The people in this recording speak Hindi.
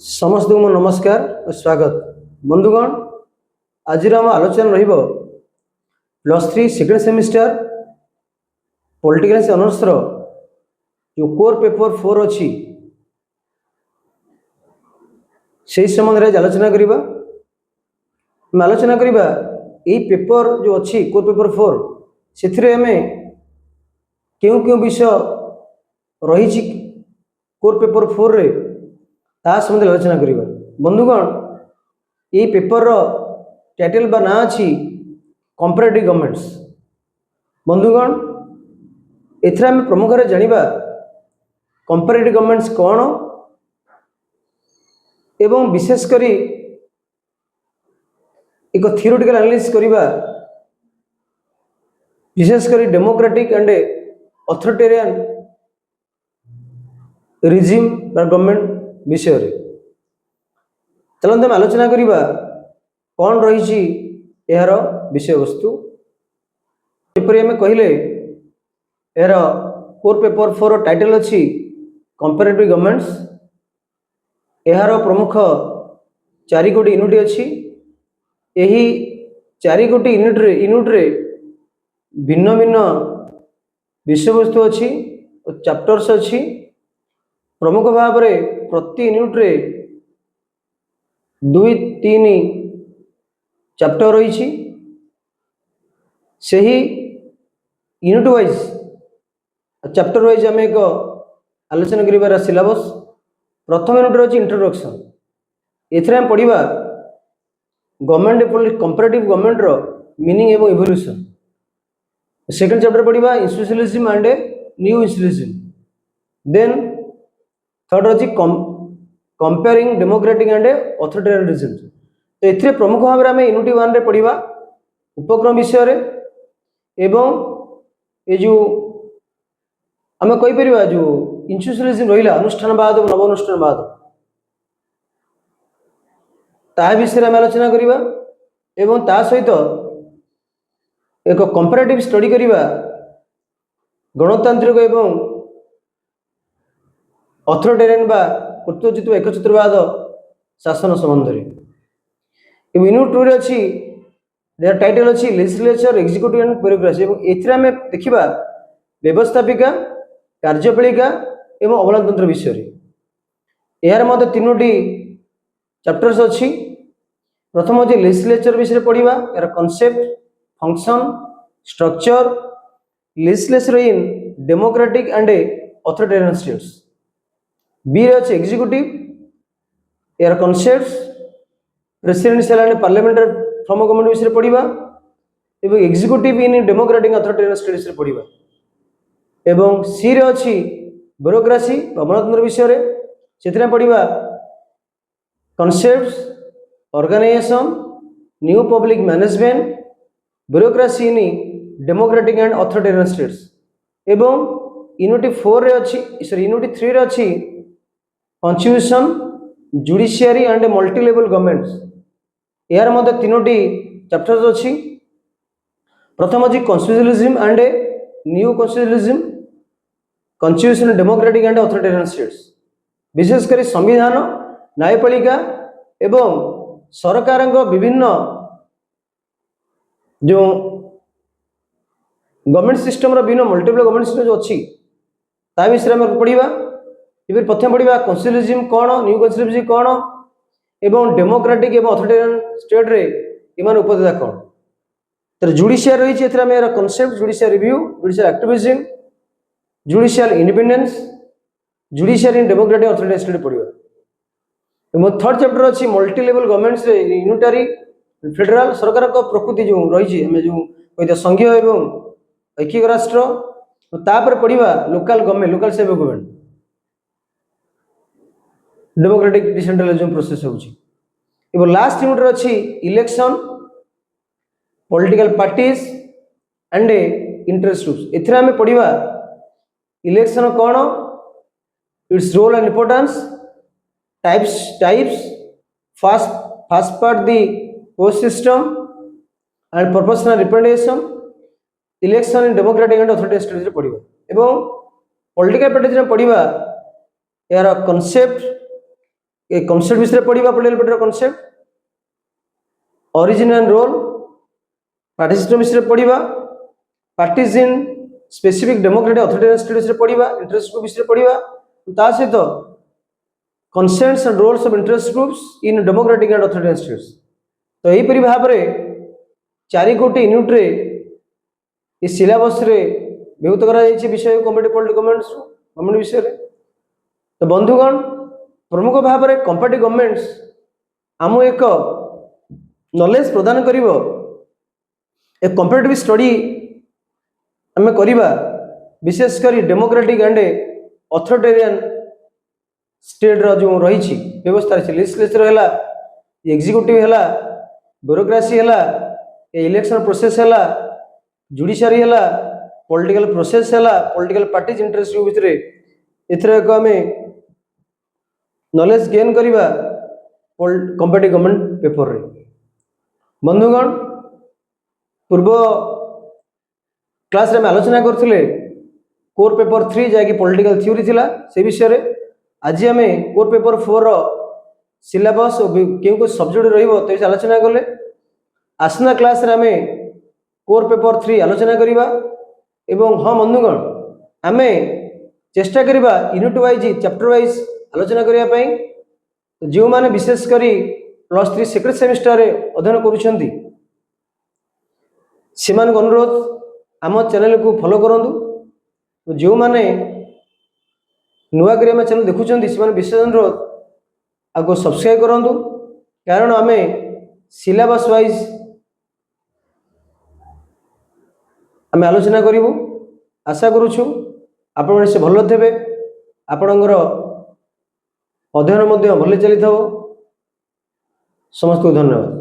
समस्त को नमस्कार और स्वागत बंधुगण। आज आम आलोचना +3 second semester political science honours जो कोर पेपर 4 अच्छी से संबंध में आलोचना करवा। आलोचना करवा यही पेपर जो अच्छी कोर पेपर 4 से आम क्यों क्यों विषय रही कोर पेपर 4 रे ता संबंध आलोचना करवा। बंधुगण यही पेपर टाइटल बा ना अच्छी कंपैरेटिव गवर्नमेंट्स। बंधुगण एथरा में प्रमुख जानिबा कंपैरेटिव गवर्नमेंट्स कौन एवं विशेष करी एक थियोरेटिकल एनालिसिस करवा, विशेष करी democratic and authoritarian regime government विषय रे। चलते हम आलोचना करवा कौन रही यार विषय वस्तु। जपरी आम कहले यार कोर पेपर 4 टाइटल अच्छी कंपैरेटिव गवर्नमेंट्स। यार प्रमुख 4 गोटी यूनिट अच्छी। यही 4 गोटी यूनिट रे भिन्न भिन्न विषय वस्तु अच्छी और चैप्टर्स अच्छी। प्रमुख भाव में प्रति यूनिट रे 2-3 चैप्टर रही। सही यूनिट वाइज चैप्टर वाइज आम एक आलोचना कर सिलेबस। प्रथम यूनिट रही इंट्रोडक्शन। एथरे हम पढ़ा गवर्नमेंट कंपैरेटिव गवर्नमेंट रो मीनिंग एवं इवोल्यूशन। सेकंड चैप्टर पढ़ा institutionalism and new institutionalism. Then third रही comparing democratic and authoritarian regime. तो एथिरे प्रमुख भाव में आम यूनिट 1 रे पढ़ा उपक्रम विषय रे एवं ये जो आम कहीपर जो इंस्टीट्यूशनलिज्म रहा अनुष्ठानवाद और नव अनुष्ठानवाद ता विषय आम आलोचना करवा एवं ता सहित एक कंपैरेटिव स्टडी करवा गणतांत्रिक एवं अथॉरिटेरियन बा कर्तृत्व एकछत्रवाद शासन संबंध में। यूनिट 2 रे अच्छी टाइटल अच्छी लेजिस्लेचर एग्जीक्यूटिव एंड ब्यूरोक्रेसी। एथिरे आम देखा व्यवस्थापिका कार्यपालिका एवं अमलातंत्र विषय रे। यार मध्य 3टी चैप्टर्स अच्छी। प्रथम अच्छे लेजिस्लेचर विषय पढ़ा यार concept function structure legislature in democratic and authoritarian states. B रे अच्छे एग्जीक्यूटिव यार concepts presidential and parliamentary form of government विषय पढ़ा एवं executive in democratic authoritarian states पढ़ा। एवं सी रे अच्छी ब्यूरोक्रेसी अमलातंत्र विषय रे से पढ़ा concepts organisation new public management bureaucracy in democratic and authoritarian states. एवं यूनिट 4 रे अच्छी सॉरी यूनिट 3 रे अच्छी constitution judiciary and multi level governments. यार मध्य 3टी चैप्टर्स अच्छी। प्रथम अच्छी constitutionalism and new constitutionalism constitution democratic and authoritarian states. विशेषकर संविधान न्यायपालिका एवं सरकार विभिन्न जो गवर्नमेंट सिस्टम विभिन्न मल्टीपल गवर्नमेंट सिस्टम जो अच्छी ता विषय में पढ़ा। फिर प्रथम पढ़ा कॉन्स्टिट्यूशनलिज्म कौन न्यू कॉन्स्टिट्यूशनलिज्म कौन एवं डेमोक्रेटिक एवं अथॉरिटेरियन स्टेट रे इमान उपदेशा कौन। तो जुडिशियल रही concept judicial review judicial activism judicial independence judicial इन डेमोक्रेटिक अथॉरिटेरियन स्टेट पढ़ा। थर्ड चैप्टर अच्छी मल्टी लेवल गवर्नमेंट्स यूनिटारी फेडरल सरकार को प्रकृति जो रही जो कहते संघीय एवं ऐक्यिक राष्ट्र। तापर पढ़ा local government local self government democratic decentralisation process हो। लास्ट यूनिट अच्छी election political parties and interest groups. एथिरे आम पढ़ा इलेक्शन कौन its role and importance types first past the post system and proportional representation election in democratic and authoritarian states पढ़ा। एवं पॉलिटिकल पार्टीज पढ़ा यार कॉन्सेप्ट ए कॉन्सेप्ट विषय पढ़ा political party concept origin and role party system विषय पढ़ा parties in specific democratic authoritarian state विषय पढ़ा इंटरेस्ट ग्रुप विषय पढ़ा ता सहित concepts and roles of interest groups in democratic and authoritarian states. तो यहीपरि भाव में 4 गोटी यूनिट रे इस सिलेबस रे विभूत करा जायछि विषय कॉम्पिटिटिव पॉलिटिकल गवर्नमेंट विषय रे। तो बंधुगण प्रमुख भाव में कॉम्पिटिटिव गवर्नमेंट्स आम एक नॉलेज प्रदान करिवो ए कॉम्पिटिटिव स्टडी आम करिबा विशेषकर डेमोक्रेटिक एंड अथॉरिटेरियन स्टेट रो जो रही व्यवस्था रही लेजिस्लेचर है एग्जीक्यूटिव है ब्यूरोक्रेसी है इलेक्शन प्रोसेस है जुडिशियरी है पॉलिटिकल प्रोसेस है पॉलिटिकल पार्टीज इंटरेस्ट भितर एथर आम नॉलेज गेन करवा कॉम्पिटिटिव गवर्नमेंट पेपर रे। बंधुगण पूर्व क्लास रे आलोचना करथिले कोर पेपर 3 जाकि पॉलिटिकल थ्योरी थिला से विषय रे। आज आम कोर पेपर 4 सिलेबस क्यों कोई सब्जेक्ट रहिबो तो विषय आलोचना कले। आसना क्लास रे आम कोर पेपर 3 आलोचना करिबा एवं हाँ बंधुगण आम चेष्टा करिबा यूनिट वाइज चैप्टर वाइज आलोचना करिया पई। तो जो माने विशेष करी +3 सेकेंड सेमिस्टर रे अध्ययन करूछंती सेमान अनुरोध आम चैनल को फॉलो करंतु। जो माने नुआ करी आम चैनल देखुछंती सेमान विशेष अनुरोध आपको सब्सक्राइब करंतु कारण आम सिलेबस वाइज आम आलोचना करूँ। आशा करुछु आपण से भल थे आपणकर अध्ययन भल चली समस्त को धन्यवाद।